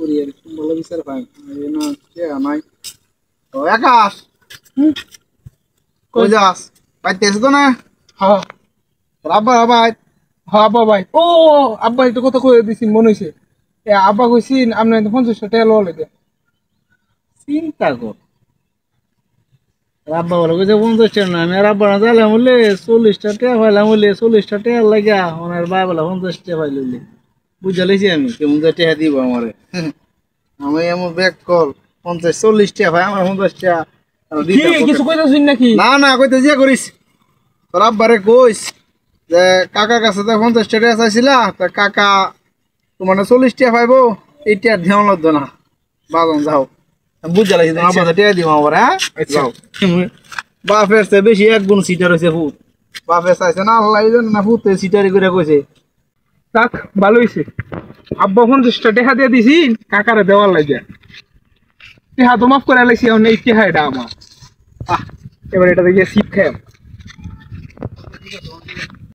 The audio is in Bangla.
করি আর বলে বিচার পাই না কে নাই ও আকাশ কই যাস পাইতেছ তো না হ্যাঁ আব্বা ভাই হ্যাঁ আব্বা ভাই ও আব্বা একটা কথা কয়ে দিছি মনে হয়েছে আব্বা কইছি আপনি 50 টাকা লো লাগে চিন্তা কর রাব্বা বলে কইছে 50 না আমি রাব্বা না যাইলাম বলে 40 টাকা পাইলাম বলে 40 টাকা লাগা ওনার ভাই বলে 50 টাকা পাইলি বুঝা লাইছি আমি কেমন যে টাকা দিব আমারে আমি এমন ব্যাক কল 50 40 টাকা ভাই আমার 50 টাকা কি কিছু কইতাছিস নাকি না না কইতে যে করিস তোর আব্বারে কইস যে কাকার কাছে তো 50 টাকা চাইছিলা তা কাকা তোমার 40 টাকা পাইবো এইটা ধ্যান লাগতো না বাজন যাও বুঝা লাইছি তোমার আব্বা টাকা দিব আমার হ্যাঁ যাও বাপের চেয়ে বেশি এক গুণ সিটার হইছে ভূত বাপে চাইছে না আল্লাহ জানে না ভূতে সিটারি করে কইছে তাক ভালো হইছে আব্বা 50 টাকা দিয়ে দিছি কাকারে দেওয়ার লাগে টিহা তো মাফ করে লাইছি এখন এই টিহা এটা আমার এবার এটা দিয়ে সিপ খাই